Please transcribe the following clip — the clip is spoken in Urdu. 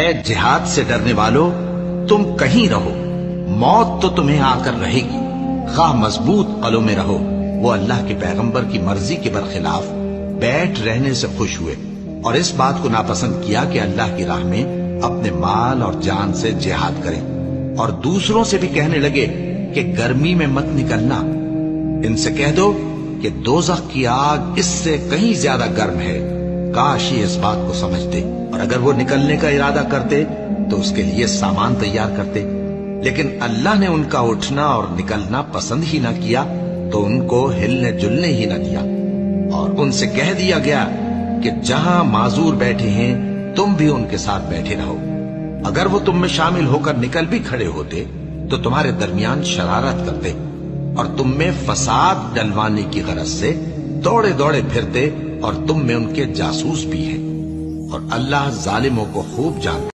اے جہاد سے ڈرنے والو، تم کہیں رہو، موت تو تمہیں آ کر رہے گی، خواہ مضبوط قلعوں میں رہو۔ وہ اللہ کے پیغمبر کی مرضی کے برخلاف بیٹھ رہنے سے خوش ہوئے اور اس بات کو ناپسند کیا کہ اللہ کی راہ میں اپنے مال اور جان سے جہاد کریں، اور دوسروں سے بھی کہنے لگے کہ گرمی میں مت نکلنا۔ ان سے کہہ دو کہ دوزخ کی آگ اس سے کہیں زیادہ گرم ہے، کاش یہ اس بات کو سمجھتے، اور اگر وہ نکلنے کا ارادہ کرتے تو اس کے لیے سامان تیار کرتے، لیکن اللہ نے ان کا اٹھنا اور نکلنا پسند ہی نہ کیا تو ان کو ہلنے جلنے ہی نہ دیا، اور ان سے کہہ دیا گیا کہ جہاں معذور بیٹھے ہیں تم بھی ان کے ساتھ بیٹھے رہو۔ اگر وہ تم میں شامل ہو کر نکل بھی کھڑے ہوتے تو تمہارے درمیان شرارت کرتے اور تم میں فساد ڈلوانے کی غرض سے دوڑے دوڑے پھرتے، اور تم میں ان کے جاسوس بھی ہیں، اور اللہ ظالموں کو خوب جانتا